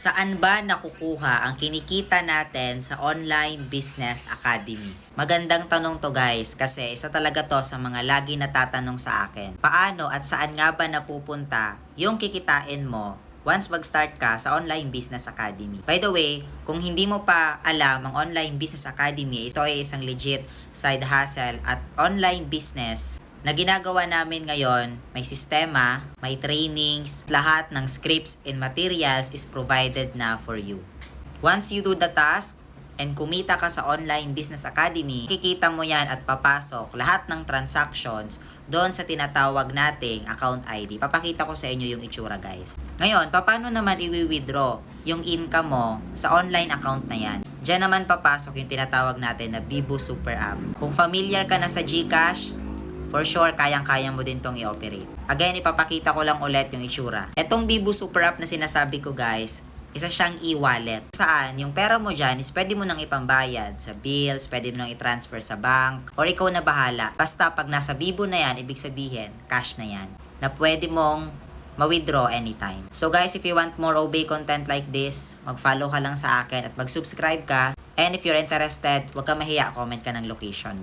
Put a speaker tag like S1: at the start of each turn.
S1: Saan ba nakukuha ang kinikita natin sa Online Business Academy? Magandang tanong to guys kasi isa talaga to sa mga lagi natatanong sa akin. Paano at saan nga ba napupunta yung kikitain mo once mag-start ka sa Online Business Academy? By the way, kung hindi mo pa alam ang Online Business Academy, ito ay isang legit side hustle at online business na ginagawa namin ngayon. May sistema, may trainings, lahat ng scripts and materials is provided na for you. Once you do the task and kumita ka sa Online Business Academy, kikita mo yan at papasok lahat ng transactions doon sa tinatawag nating account ID. Papakita ko sa inyo yung itsura guys. Ngayon, paano naman i-withdraw yung income mo sa online account na yan? Diyan naman papasok yung tinatawag natin na Bibu Super App. Kung familiar ka na sa GCash, for sure, kayang-kaya mo din tong i-operate. Again, ipapakita ko lang ulit yung itsura. Etong Bibu Super App na sinasabi ko guys, isa siyang e-wallet. Saan, yung pera mo dyan is pwede mo nang ipambayad sa bills, pwede mo nang i-transfer sa bank, or ikaw na bahala. Basta pag nasa Bibu na yan, ibig sabihin, cash na yan. Na pwede mong ma-withdraw anytime. So guys, if you want more OB content like this, mag-follow ka lang sa akin at mag-subscribe ka. And if you're interested, huwag ka mahiya, comment ka ng location mo.